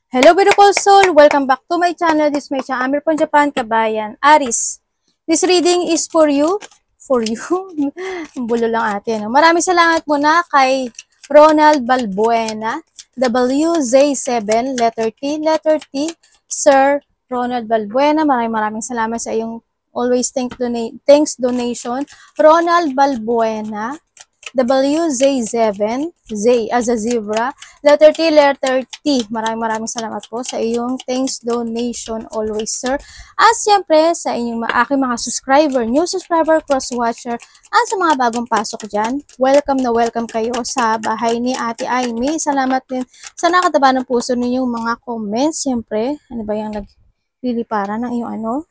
Hello beautiful soul! Welcome back to my channel. This is my channel, Amir from Japan, Kabayan. Aris, this reading is for you. For you? Ang bulo lang ate. No? Maraming salamat muna kay Ronald Balbuena, WZ7, letter T, Sir Ronald Balbuena. Maraming salamat sa iyong always thanks donation. Ronald Balbuena, WZ7, Z as a zebra, letter T. Maraming salamat po sa iyong thanks donation always, sir. At siyempre, sa inyong aking mga subscriber, new subscriber, cross-watcher, at sa mga bagong pasok dyan, welcome na welcome kayo sa bahay ni Ate Aimee. Salamat din sa nakataba ng puso ninyong mga comments. Siyempre, ano ba yung nagliliparan ng iyong ano?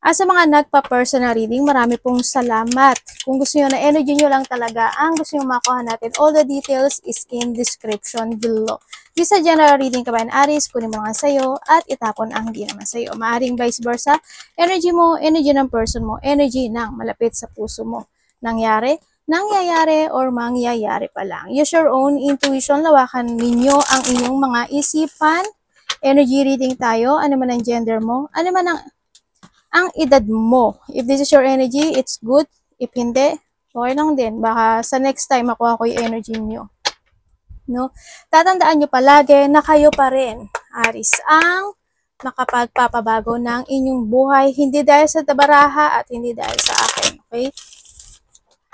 At sa mga nagpa-personal reading, marami pong salamat. Kung gusto nyo na energy nyo lang talaga, ang gusto nyo makuha natin, all the details is in description below. This is a general reading kabayan Aris, kunin mo nga sa'yo at itapon ang hindi naman sa'yo. Maaring vice versa, energy mo, energy ng person mo, energy ng malapit sa puso mo. Nangyayari or mangyayari pa lang. Use your own intuition, lawakan ninyo ang inyong mga isipan. Energy reading tayo, ano man ang gender mo, ano man ang edad mo. If this is your energy, it's good. If hindi, okay lang din. Baka sa next time makuha ko yung energy nyo. No? Tatandaan nyo palagi na kayo pa rin, Aris, ang makapagpapabago ng inyong buhay. Hindi dahil sa tabaraha at hindi dahil sa akin. Okay?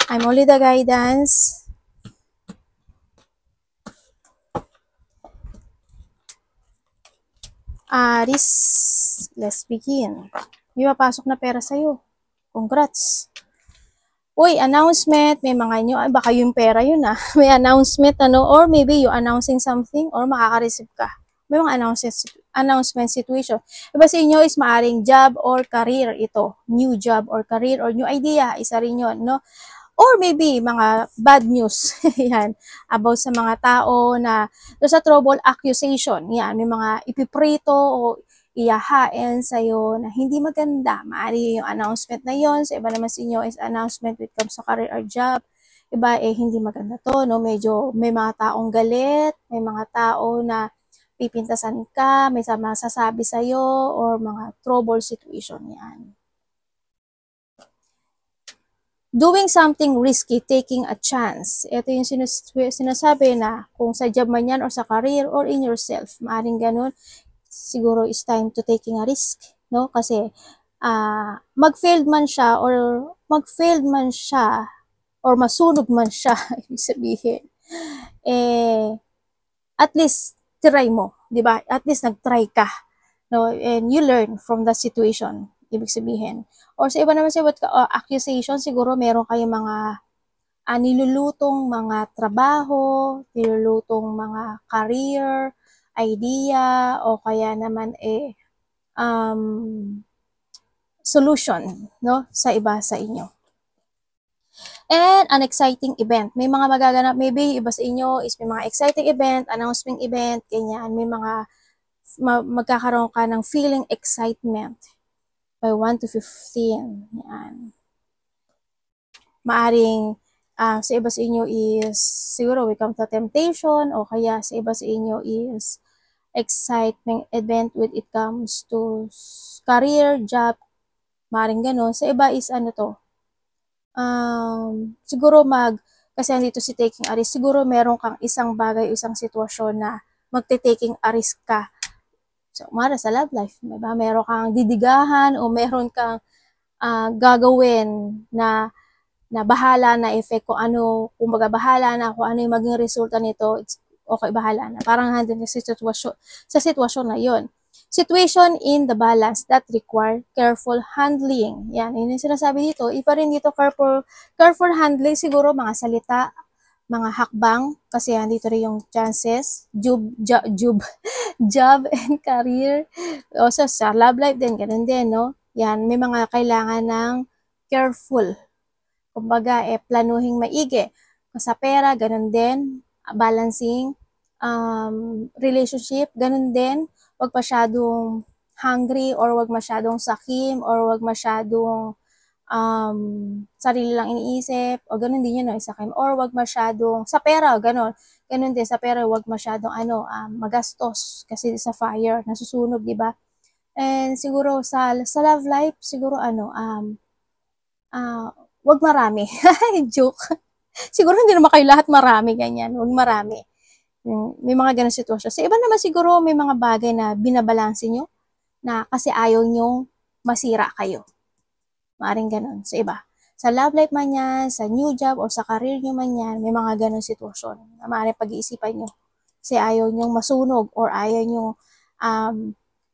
I'm only the guidance. Aris, let's begin. May papasok na pera sa'yo. Congrats! Uy, announcement, may mga nyo, baka yung pera yun may announcement, or maybe you announcing something, or makaka-receive ka. May mga announcement situation. Iba sa inyo is maaring job or career ito. New job or career or new idea, isa rin yun, no? Or maybe mga bad news, yan, about sa mga tao na sa trouble accusation, yan, may mga ipiprito o iyahain sa'yo na hindi maganda. Maaari yung announcement na yon. Sa iba naman sa inyo is announcement when it comes to career or job. Iba hindi maganda to, no? Medyo may mga taong galit, may mga tao na pipintasan ka, may masasabi sa'yo, or mga trouble situation yan. Doing something risky, taking a chance. Ito yung sinasabi na kung sa job man yan or sa career or in yourself. Maaring ganun. Siguro it's time to taking a risk, no? Kasi mag-failed man siya or masunog man siya, ibig sabihin, at least try mo, di ba? At least nag-try ka, no? And you learn from that situation, ibig sabihin. Or sa iba naman sa accusation, siguro meron kayong mga nilulutong mga trabaho, nilulutong mga career, idea, o kaya naman solution, no, sa iba sa inyo. And an exciting event. May mga magaganap, maybe iba sa inyo is may mga exciting event, announcement event, ganyan. May mga magkakaroon ka ng feeling excitement by 1 to 15. Yan. Maaring sa iba sa inyo is siguro we come to temptation, o kaya sa iba sa inyo is excitement event when it comes to career, job, maring gano'n. Sa iba is ano to, siguro kasi andito si taking a risk, siguro meron kang isang bagay, isang sitwasyon na magte-taking a risk ka. So, mara sa love life, diba? Meron kang didigahan o meron kang gagawin na bahala na effect kung ano, kumbaga bahala na kung ano yung maging resulta nito, it's okay, bahala na. Parang handle sa sitwasyon na yon. Situation in the balance that require careful handling. Yan, yun yung sinasabi dito. Ipa rin dito, careful handling, siguro mga salita, mga hakbang, kasi yan, dito rin yung chances, job and career. Also, sa love life din, ganun din, no? Yan, may mga kailangan ng careful. Kumbaga, planuhing maigi. Sa pera, ganun din. Balancing, relationship, ganun din. Huwag masyadong hungry or huwag masyadong sakim or huwag masyadong sarili lang iniisip, o ganun din yun, no, isa kayo, or wag masyadong, sa pera, ganun din, sa pera, wag masyadong, magastos, kasi sa fire, nasusunog, di ba? And siguro, sa love life, siguro, wag marami, joke, siguro hindi naman kayo lahat marami, ganyan, wag marami, may mga ganun sitwasyon. Sa iba naman siguro, may mga bagay na binabalanse nyo, na kasi ayaw nyong masira kayo. Maaring ganun sa iba. Sa love life man yan, sa new job, o sa career nyo man yan, may mga ganun sitwasyon na maaaring pag-iisipan nyo. Kasi ayaw nyong masunog, or ayaw nyong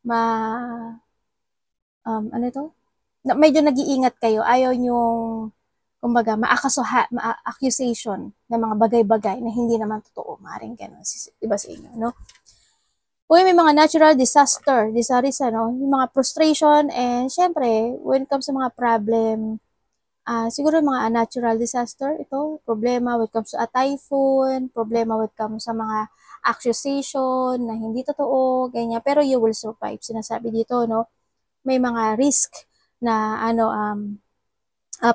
ma, ano to? Na, medyo nag-iingat kayo, ayaw nyong, kumbaga, accusation ng mga bagay-bagay na hindi naman totoo. Maaring ganun, iba sa inyo, no? Uy, may mga natural disaster, yung mga frustration, and syempre, when it comes sa mga problem, siguro mga natural disaster, ito, problema when it comes to a typhoon, problema when it comes sa mga accusation na hindi totoo, ganyan, pero you will survive, sinasabi dito, no? May mga risk na,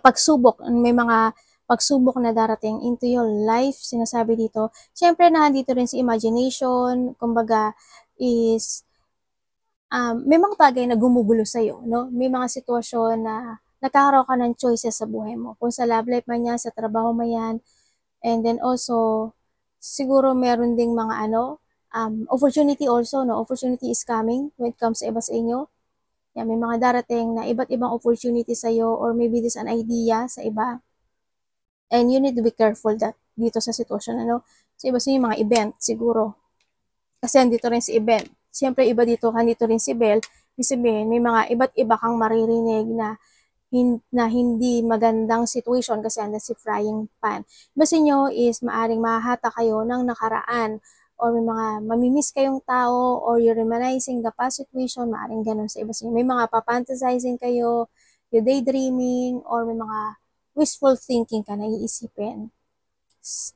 pagsubok, may mga pagsubok na darating into your life, sinasabi dito. Syempre, nandito rin si imagination, kumbaga, is, may mga bagay na gumugulo sa'yo, no? May mga sitwasyon na nagkakaroon ka ng choices sa buhay mo. Kung sa love life man yan, sa trabaho man yan, and then also, siguro meron ding mga opportunity also, no? Opportunity is coming when it comes sa iba sa inyo. Yan, may mga darating na iba't ibang opportunity sa'yo, or maybe this an idea sa iba. And you need to be careful dito sa sitwasyon, ano? Sa iba sa inyo, mga event, siguro. Kasi andito rin si event. Siyempre, iba dito, andito rin si Belle. Ibig sabihin, may mga iba't iba kang maririnig na hindi magandang situation kasi andun si frying pan. Iba sa inyo is maaring mahahata kayo ng nakaraan, or may mga mamimiss kayong tao, or you're reminiscing the past situation, maaring ganun sa iba sa inyo. May mga papantasizing kayo, you daydreaming, or may mga wishful thinking ka na iisipin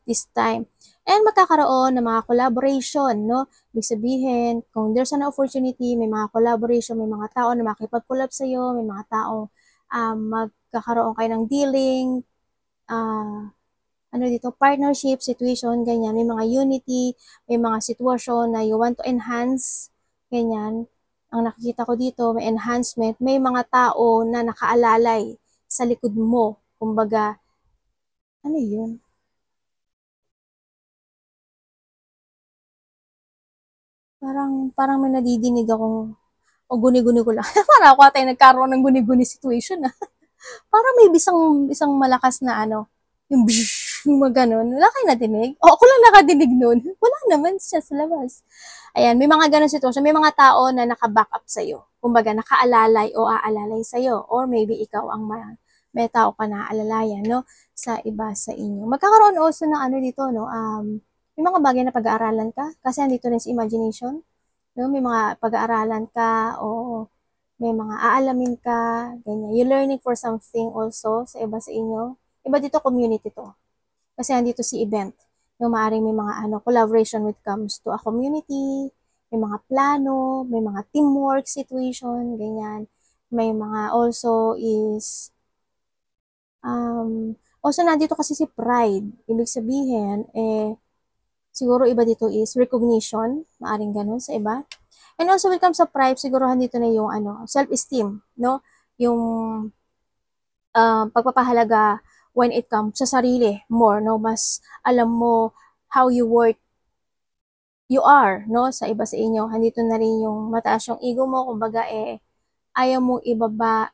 this time. And magkakaroon ng mga collaboration, no? Ibig sabihin, kung there's an opportunity, may mga collaboration, may mga tao na makipag-collab sa'yo, may mga tao magkakaroon kayo ng dealing, partnership, situation, ganyan. May mga unity, may mga sitwasyon na you want to enhance, ganyan. Ang nakikita ko dito, may enhancement, may mga tao na nakaalalay sa likod mo. Kumbaga, ano yun? Parang may nadidinig akong, o guni-guni ko lang. Parang ako tayo nagkaroon ng guni-guni situation, ah. Parang may isang malakas na yung bsh, yung mga ganun. Wala kayo nadinig? O, ako lang nakadinig nun. Wala naman siya sa labas. Ayan, may mga ganun sitwasyon. May mga tao na naka-back up sa'yo. Kumbaga, nakaalalay o aalalay sa'yo. Or maybe ikaw ang may tao ka na aalalayan, no? Sa iba sa inyo. Magkakaroon also ng dito, no? May mga bagay na pag-aaralan ka. Kasi andito rin sa imagination. No? May mga pag-aaralan ka, o may mga aalamin ka, ganyan. You're learning for something also sa iba sa inyo. Iba dito community to. Kasi andito si event. No, maaaring may mga collaboration when it comes to a community, may mga plano, may mga teamwork situation, ganyan. May mga also is also nandito kasi si pride. Ibig sabihin, siguro iba dito is recognition, maaring ganun sa iba. And also when it comes sa pride, siguro dito na yung self-esteem, no? Yung pagpapahalaga when it comes sa sarili more, no? Mas alam mo how you are, no? Sa iba sa inyo, andito na rin yung mataas yung ego mo, kumbaga ayaw mong ibaba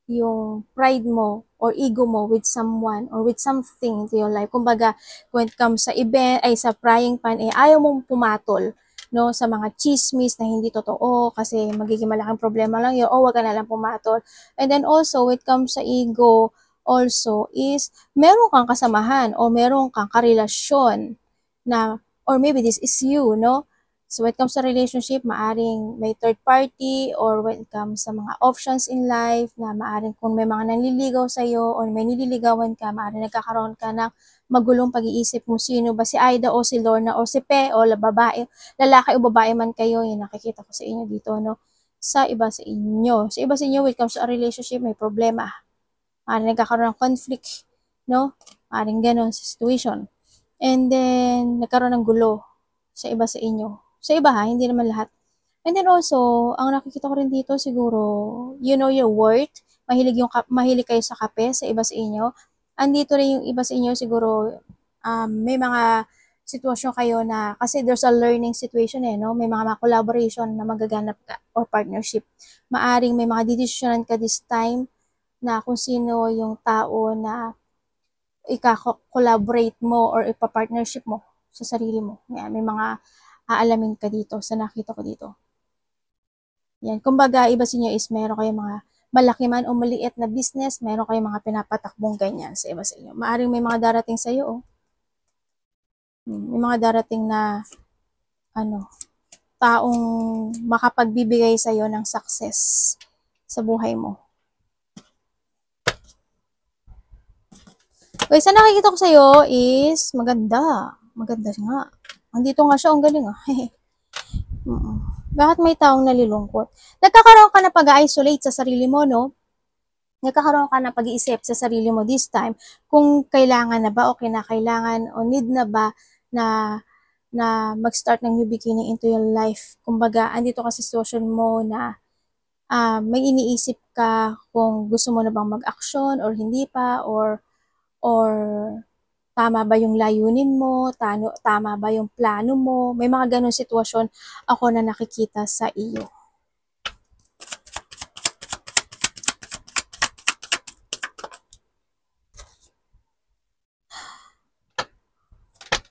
yung pride mo or ego mo with someone or with something into your life. Kumbaga, when it comes sa event, sa frying pan, ayaw mong pumatol, no, sa mga chismis na hindi totoo kasi magiging malaking problema lang yun, o wag ka na lang pumatol. And then also, when it comes sa ego, also is, meron kang kasamahan o meron kang karelasyon na, or maybe this is you, no? So when it comes to relationship, maaring may third party, or when it comes sa mga options in life, na maaring kung may mga nanliligaw sa'yo or may nililigawan ka, maaring nagkakaroon ka ng magulong pag-iisip kung sino ba, si Aida o si Lorna o si Pe o babae, lalaki o babae man kayo, yun nakikita ko sa inyo dito, no? Sa iba sa inyo. Sa iba sa inyo, when it comes to a relationship, may problema. Maaaring nagkakaroon ng conflict, no? Maaaring ganon sa situation. And then, nagkaroon ng gulo sa iba sa inyo. Sa iba ha, hindi naman lahat. And then also, ang nakikita ko rin dito siguro, you know your worth. Mahilig kayo sa kape sa iba sa inyo. Andito rin yung iba sa inyo siguro, may mga sitwasyon kayo na, kasi there's a learning situation no? May mga collaboration na magaganap ka or partnership. Maaring may mga decisionan ka this time na kung sino yung tao na ika-collaborate mo or ipa-partnership mo sa sarili mo. Yan, may mga aalamin ka dito sa nakita ko dito. Yan, kumbaga iba sa inyo is meron kayong mga malaki man o maliit na business, meron kayong mga pinapatakbong ganyan sa iba sa inyo. Maaring may mga darating sa iyo, may mga darating na taong makapagbibigay sa iyo ng success sa buhay mo. Okay, sa nakikita ko sa iyo is maganda. Maganda nga. Andito nga siya, ang galing Bakit may taong nalilungkot? Nagkakaroon ka na pag-isolate sa sarili mo, no? Nagkakaroon ka na pag-iisip sa sarili mo this time kung kailangan na ba o kinakailangan o need na ba na mag-start ng new beginning into your life. Kumbaga, andito ka sa sitwasyon mo na may iniisip ka kung gusto mo na bang mag-action or hindi pa, or tama ba yung layunin mo, tama ba yung plano mo. May mga ganong sitwasyon ako na nakikita sa iyo.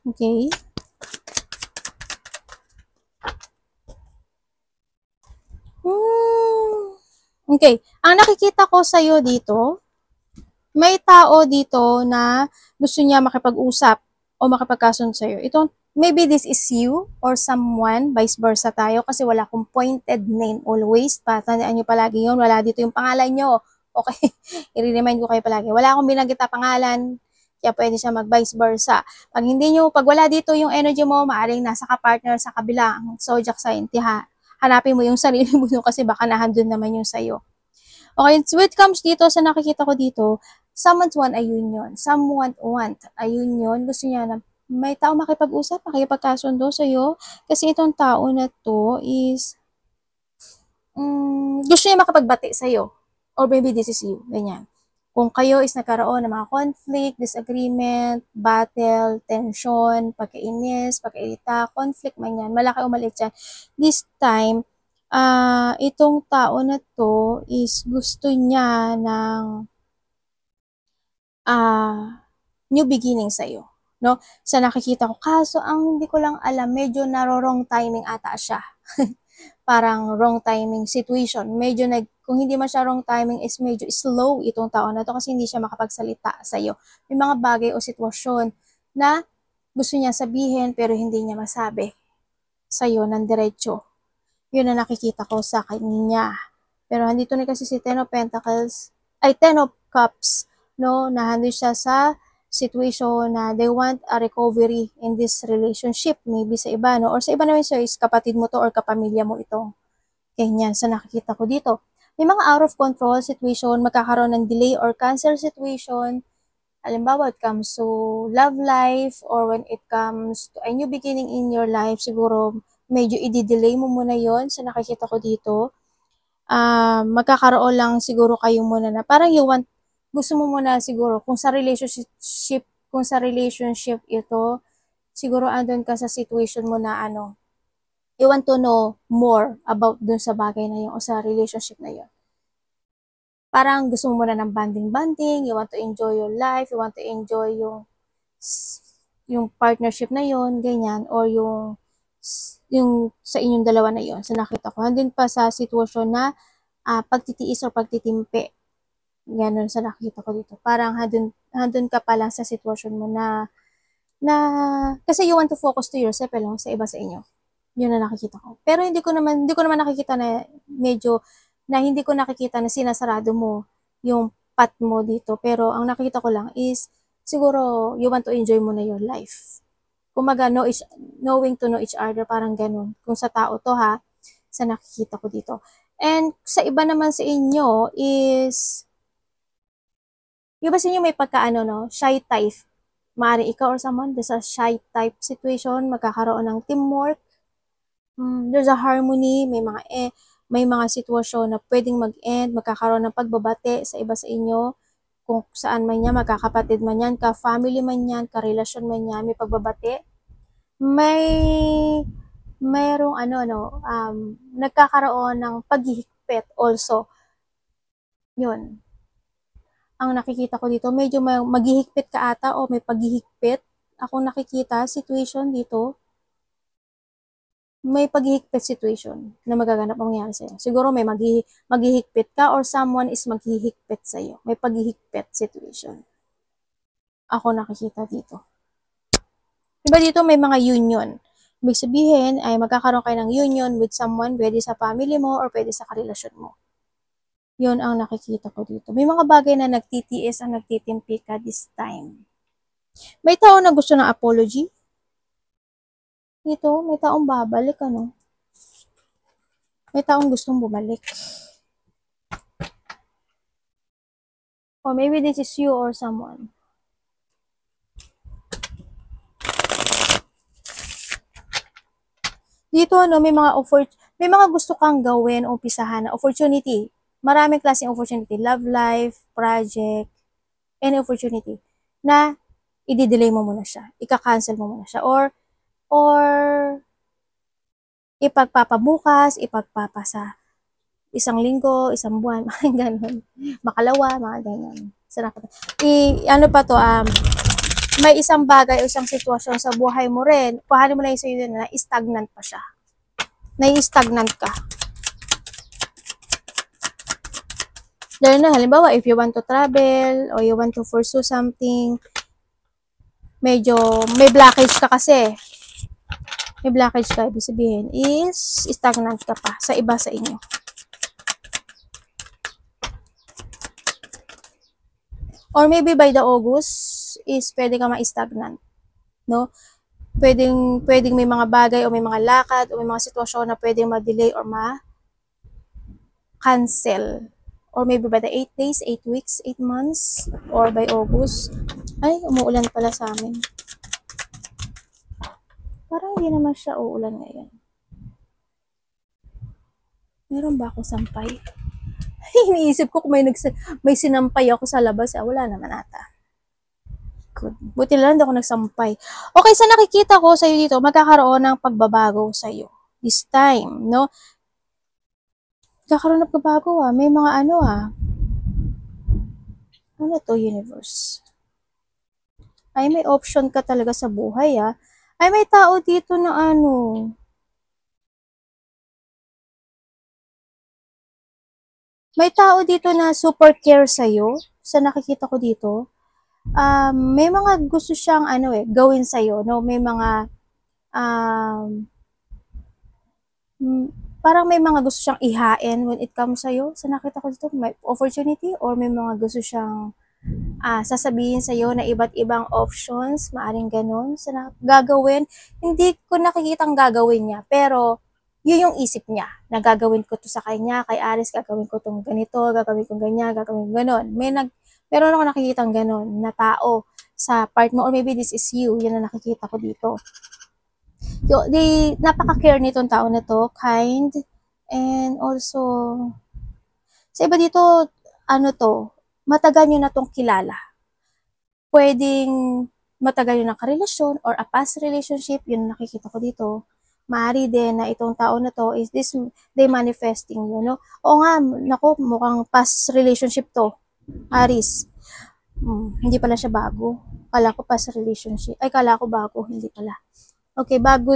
Okay. Okay. Ang nakikita ko sa iyo dito, may tao dito na gusto niya makipag-usap o makipagkasundo sa iyo. Ito, maybe this is you or someone, vice versa tayo, kasi wala akong pointed name always. Tandaan nyo palagi yun, wala dito yung pangalan nyo. Okay, i-remind ko kayo palagi. Wala akong binanggit na pangalan, kaya pwede siya mag-vice versa. Pag wala dito yung energy mo, maaaring nasa ka-partner sa kabilang zodiac sign, hanapin mo yung sarili mo kasi baka nahandun naman yung sa'yo. Okay, so it comes dito, sa nakikita ko dito, someone's want, ayun yun. Someone want, ayun yun. Gusto niya na may tao makipag-usap, makipagkasundo sa'yo. Kasi itong tao na to is, gusto niya makapagbati sa'yo. Or maybe this is you, ganyan. Kung kayo is nagkaroon ng mga conflict, disagreement, battle, tension, pagkainis, pagkairita, conflict man yan, malaki o maliit yan. This time, itong tao na to is gusto niya ng new beginning sa'yo, no? Sa nakikita ko. Kaso, ang hindi ko lang alam, medyo narorong timing ata siya. Parang wrong timing situation. Medyo kung hindi man siya wrong timing, is medyo slow itong tao na to kasi hindi siya makapagsalita sa'yo. May mga bagay o sitwasyon na gusto niya sabihin pero hindi niya masabi sa'yo ng diretso. Yun na nakikita ko sa kanya. Pero andito na kasi si Ten of Pentacles, Ten of Cups, no, na hando siya sa situation na they want a recovery in this relationship, maybe sa iba, no, or sa iba naman siya is kapatid mo to or kapamilya mo itong ganyan sa nakikita ko dito. May mga out of control situation, magkakaroon ng delay or cancel situation, halimbawa it comes to love life or when it comes to a new beginning in your life, siguro medyo i-delay mo muna yon sa nakikita ko dito. Magkakaroon lang siguro kayo muna na parang gusto mo muna siguro kung sa relationship ito, siguro andun ka sa situation mo na you want to know more about dun sa bagay na yun o sa relationship na yun. Parang gusto mo muna ng banding, you want to enjoy your life, you want to enjoy yung partnership na yun, ganyan, or yung sa inyong dalawa na yun. So nakita ko, andun pa sa sitwasyon na pagtitiis o pagtitimpi. Ganun sa nakita ko dito. Parang handun ka pa lang sa sitwasyon mo na kasi you want to focus to yourself sa iba sa inyo. Yun na nakikita ko. Pero hindi ko naman nakikita na hindi ko nakikita na sinasarado mo yung path mo dito. Pero ang nakita ko lang is siguro you want to enjoy mo na your life. Kumaga, knowing to know each other, parang ganun. Kung sa tao to sa nakikita ko dito. And sa iba naman sa inyo is Yung ba sa inyo may pagkaano, no? Shy type. Maaaring ikaw or someone, there's a shy type situation, magkakaroon ng teamwork, there's a harmony, may mga sitwasyon na pwedeng mag-end, magkakaroon ng pagbabate sa iba sa inyo, kung saan man yan, magkakapatid man yan, ka-family man yan, ka-relasyon man yan, may pagbabate. Mayroong nagkakaroon ng paghihigpit also. Yun. Ang nakikita ko dito, medyo maghihigpit ka ata o may paghihigpit. Ako nakikita, situation dito, may paghihigpit situation na magaganap ang mangyari sa'yo. Siguro may maghihigpit ka or someone is maghihigpit sa'yo. May paghihigpit situation. Ako nakikita dito. Diba dito may mga union. Ibig sabihin ay magkakaroon kayo ng union with someone, pwede sa family mo or pwede sa karelasyon mo. Yun ang nakikita ko dito. May mga bagay na nagtitiis ang nagtitimpi ka this time. May tao na gusto ng apology. Dito, may taong babalik, ano? May taong gustong bumalik. Or maybe this is you or someone. Dito, ano, may mga gusto kang gawin o umpisahan na opportunity. Maraming klaseng opportunity. Love life, project, any opportunity na i-delay mo muna siya. Ika-cancel mo muna siya. Or ipagpapabukas, ipagpapasa isang linggo, isang buwan, mga ganun. Makalawa, mga ganun. May isang bagay o isang sitwasyon sa buhay mo rin, kuhanin mo na yung sa'yo na stagnant pa siya. Na-stagnant ka. Dahil na, halimbawa, if you want to travel or you want to pursue something, medyo may blockage ka kasi. May blockage ka, ibig sabihin is stagnant ka pa sa iba sa inyo. Or maybe by the August is pwede ka ma-stagnant, no? Pwedeng may mga bagay o may mga lakad o may mga sitwasyon na pwedeng ma-delay or ma-cancel. Or maybe by the 8 days, 8 weeks, 8 months, or by August. Ay, umuulan pala sa amin. Parang hindi naman siya uulan ngayon. Meron ba akong sampay? Iniisip ko kung may sinampay ako sa labas. Wala naman ata. Good. Buti lang ako nagsampay. Okay, sa nakikita ko sa'yo dito, magkakaroon ng pagbabago sa'yo. This time, no? Magkakaroon ng pagbabago, May mga Ano to, universe? Ay, may option ka talaga sa buhay, Ay, may tao dito na May tao dito na super care sa'yo. Sa nakikita ko dito. May mga gusto siyang gawin sa'yo, no? May mga parang may mga gusto siyang ihain when it comes sa'yo. Sa nakita ko dito, may opportunity or may mga gusto siyang sasabihin sa'yo na iba't ibang options, maaring ganun, gagawin. Hindi ko nakikitang gagawin niya, pero yun yung isip niya, na gagawin ko to sa kanya, kay Aris, gagawin ko tong ganito, gagawin ko ganyan, gagawin ko ganun. Meron ako nakikitang ganun na tao sa part mo, or maybe this is you, yun na nakikita ko dito. Napaka-care nitong tao na to, kind, and also, sa iba dito, matagal nyo na tong kilala. Pwedeng matagal nyo na karelasyon or a past relationship, yun nakikita ko dito. Maaari din na itong tao na to is they manifesting you, no? O nga, naku, mukhang past relationship to, Aris. Hindi pala siya bago. Kala ko past relationship. Ay, kala ko bago. Hindi pala. Okay, bago.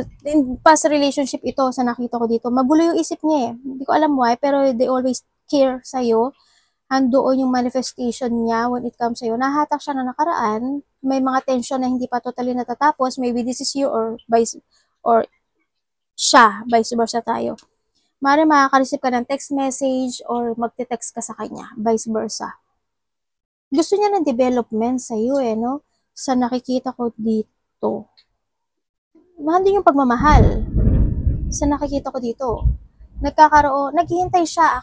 Past relationship ito sa nakita ko dito. Magulo yung isip niya eh. Hindi ko alam why, pero they always care sa'yo. Andoon yung manifestation niya when it comes sa'yo. Nahatak siya na nakaraan. May mga tension na hindi pa totally natatapos. Maybe this is you or siya, vice versa tayo. Maaari makaka-receive ka ng text message or magte-text ka sa kanya, vice versa. Gusto niya ng development sa iyo no? Sa nakikita ko dito. Hindi yung pagmamahal. Sa nakikita ko dito. Naghihintay siya.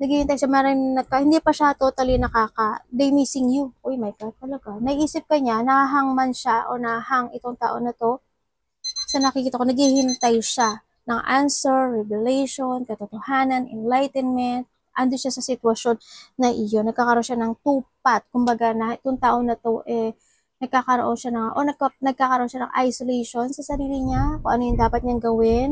naghihintay siya, hindi pa siya totally they missing you. Uy, my God, talaga. Naisip ka niya, nahahang man siya o nahang itong tao na to. Sa nakikita ko, naghihintay siya ng answer, revelation, katotohanan, enlightenment. Ando siya sa sitwasyon na iyon. Nagkakaroon siya ng tupat. Kumbaga, na itong tao na to, nagkakaroon siya nagkakaroon siya ng isolation sa sarili niya, kung ano yung dapat niyang gawin,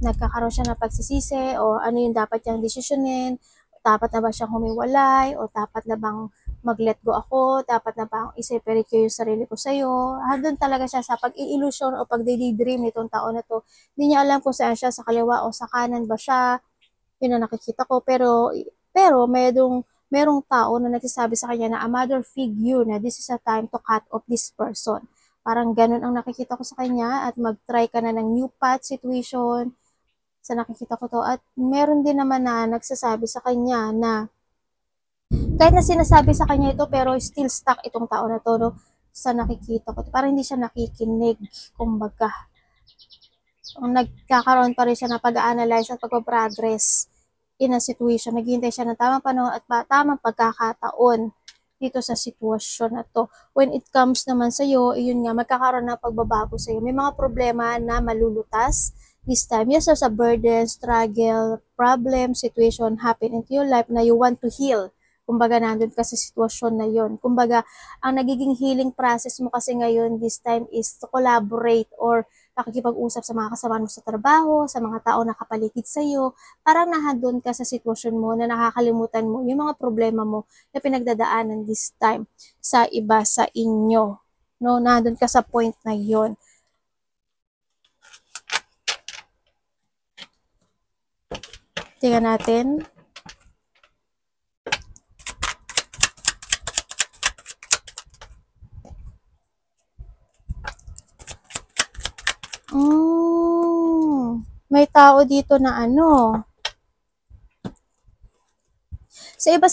nagkakaroon siya ng pagsisisi, o ano yung dapat niyang desisyonin, dapat na ba siyang humiwalay, o dapat na bang mag-let go ako, dapat na bang i-separate ko yung sarili ko sa'yo. Doon talaga siya sa pag-i-illusion o pag-daydream nitong tao na to. Hindi niya alam kung saan siya, sa kaliwa o sa kanan ba siya, yun na nakikita ko. Pero merong tao na nagsasabi sa kanya na a mother figure na this is a time to cut off this person. Parang ganun ang nakikita ko sa kanya, at mag-try ka na ng new path situation sa nakikita ko to. At meron din naman na nagsasabi sa kanya na kahit na sinasabi sa kanya ito, pero still stuck itong tao na to, no? Sa nakikita ko, parang hindi siya nakikinig, kumbaga. Nagkakaroon pa rin siya ng pag-a-analyze at pag-progress in a situation. Naghihintay siya ng tamang panahon at tamang pagkakataon dito sa sitwasyon na to. When it comes naman sa iyo, yun nga, magkakaroon ng pagbabago sa iyo. May mga problema na malulutas this time. Yes, there's a burden, struggle, problem, situation happen into your life na you want to heal. Kumbaga, nandun ka sa sitwasyon na yon. Kumbaga, ang nagiging healing process mo kasi ngayon this time is to collaborate or pakikipag-usap sa mga kasama mo sa trabaho, sa mga tao na kapaligid sa iyo. Parang nahadon ka sa sitwasyon mo na nakakalimutan mo yung mga problema mo na pinagdadaanan this time sa iba sa inyo. No, nandun ka sa point na yon. Tingnan natin. May tao dito na sa iba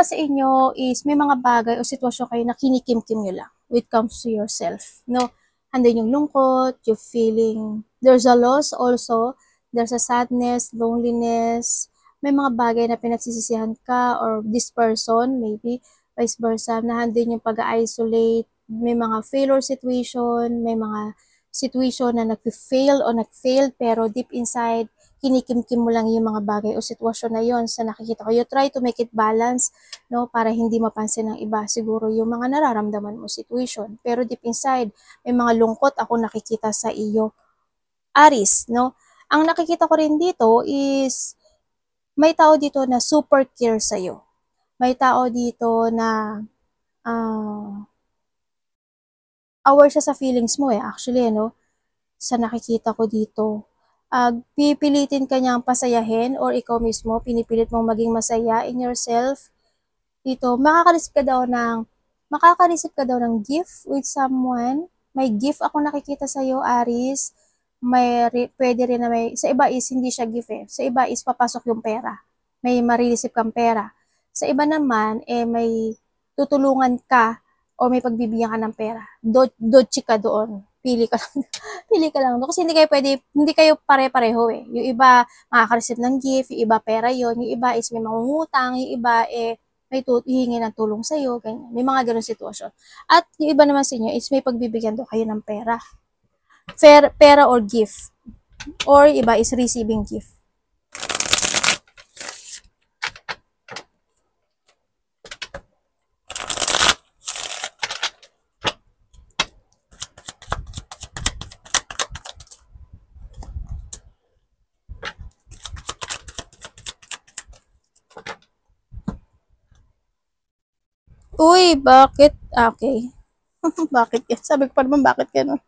sa inyo is may mga bagay o sitwasyon kayo na kinikim-kim nyo lang when it comes to yourself, no? Andun yung lungkot, yung feeling, there's a loss also, there's a sadness, loneliness, may mga bagay na pinagsisisihan ka or this person, maybe vice versa, na andun yung pag-isolate, may mga failure situation, may mga situation na nag-fail o nag-fail, pero deep inside, kinikimkim mo lang yung mga bagay o sitwasyon na yon sa nakikita ko. You try to make it balance, no, para hindi mapansin ng iba siguro yung mga nararamdaman mo situation. Pero deep inside, may mga lungkot ako nakikita sa iyo, Aries, no? Ang nakikita ko rin dito is may tao dito na super care sa iyo. May tao dito na aware siya sa feelings mo actually, no? Sa nakikita ko dito. Pipilitin ka niyang pasayahin or ikaw mismo, pinipilit mong maging masaya in yourself. Dito, makaka-receive ka daw ng gift with someone. May gift ako nakikita sa iyo, Aries. Pwede rin na sa iba is hindi siya gift Sa iba is papasok yung pera. May ma-receive kang pera. Sa iba naman, may tutulungan ka o may pagbibigyan ka ng pera. Dodge ka doon. Pili ka lang. Kasi hindi kayo pare-pareho Yung iba, makaka-receive ng gift, yung iba pera yon, yung iba is may mangungutang, yung iba may hihingi ng tulong sa'yo, ganyan. May mga ganun sitwasyon. At yung iba naman sa inyo is may pagbibigyan do kayo ng pera. Pera or gift. Or iba is receiving gift. Uy, bakit? Okay. Bakit yan? Sabi ko pa naman, bakit gano'n?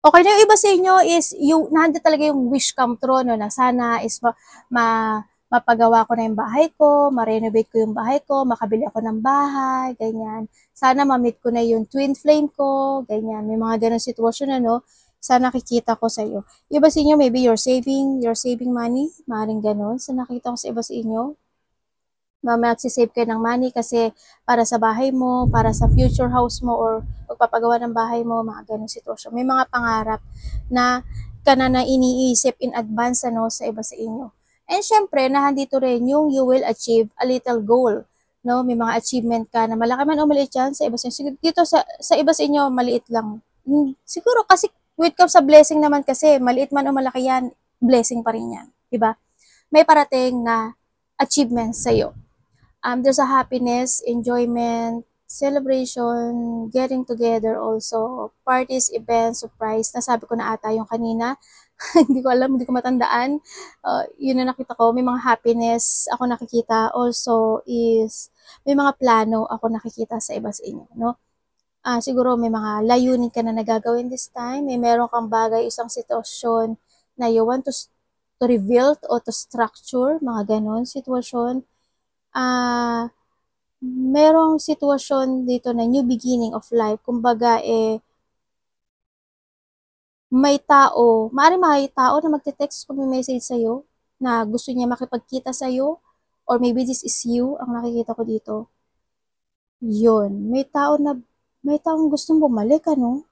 Okay na yung iba sa inyo is, yung, nandito talaga yung wish come true, no, na sana is mapagawa ko na yung bahay ko, ma-renovate ko yung bahay ko, makabili ako ng bahay, ganyan. Sana ma-meet ko na yung twin flame ko, ganyan. May mga ganun sitwasyon no? Sa nakikita ko sa iyo. Iba sa inyo, maybe you're saving money, maaaring ganun. Sa nakita ko sa iba sa inyo, magsisave kayo ng money kasi para sa bahay mo, para sa future house mo, or pagpapagawa ng bahay mo, mga ganong sitwasyon. May mga pangarap na iniisip in advance sa iba sa inyo. And syempre, nandito rin yung you will achieve a little goal. No, may mga achievement ka na malaki man o maliit yan sa iba sa inyo. Dito sa iba sa inyo, maliit lang. Siguro kasi when it comes sa blessing naman kasi, maliit man o malaki yan, blessing pa rin yan. Diba? May parating na achievements sa'yo. There's a happiness, enjoyment, celebration, getting together also, parties, events, surprise. Nasabi ko na ata yung kanina. Hindi ko alam, hindi ko matandaan. Yun na nakita ko. May mga happiness ako nakikita. Also is, may mga plano ako nakikita sa iba sa inyo. No? Siguro may mga layunin ka na nagagawin this time. May meron kang bagay, isang sitwasyon na you want to reveal o to structure, mga ganon sitwasyon. Merong sitwasyon dito na new beginning of life. Kumbaga, may tao, maaaring may tao na magte-text pag may message sa'yo na gusto niya makipagkita sa'yo or maybe this is you ang nakikita ko dito. Yun. May taong gustong bumalik, ano?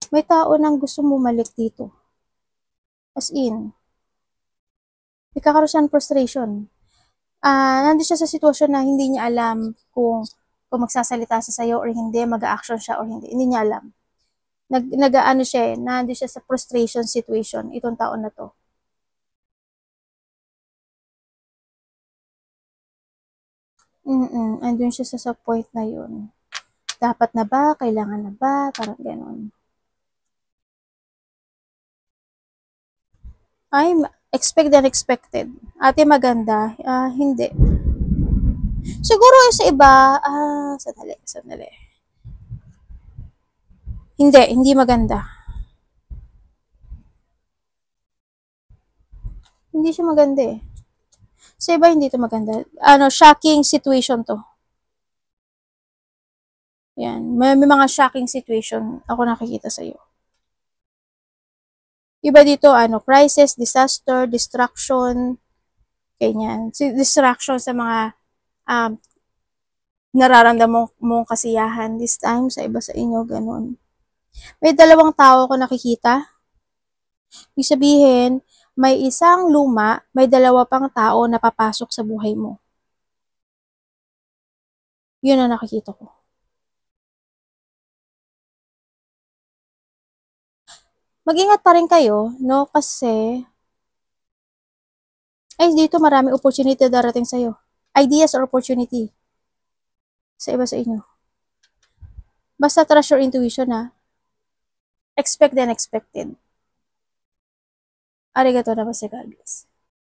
May tao nang gustong bumalik dito. As in, ikakaroon siya ng frustration. Nandun siya sa sitwasyon na hindi niya alam kung magsasalita siya sa'yo or hindi, mag-a-action siya or hindi. Hindi niya alam. Nag-ano siya nandun siya sa frustration situation, itong taon na to. Andun siya sa point na yun. Dapat na ba? Kailangan na ba? Parang ganun. Ay, expect the unexpected. Ate maganda, hindi. Siguro sa iba, sandali. Hindi maganda. Hindi siya maganda eh. Sa iba, hindi to maganda. Shocking situation to. Yan. May mga shocking situation ako nakikita sa'yo. Iba dito, crisis, disaster, distraction, ganyan. Distraction sa mga nararamdaman mong kasiyahan this time sa iba sa inyo, ganun. May dalawang tao ko nakikita. Ibig sabihin, may isang luma, may dalawa pang tao na papasok sa buhay mo. Yun ang nakikita ko. Mag-ingat pa rin kayo, no? Kasi, dito marami opportunity darating sa'yo. Ideas or opportunity sa iba sa inyo. Basta trust your intuition, ha? Expect the unexpected. Arigato na ba si God bless.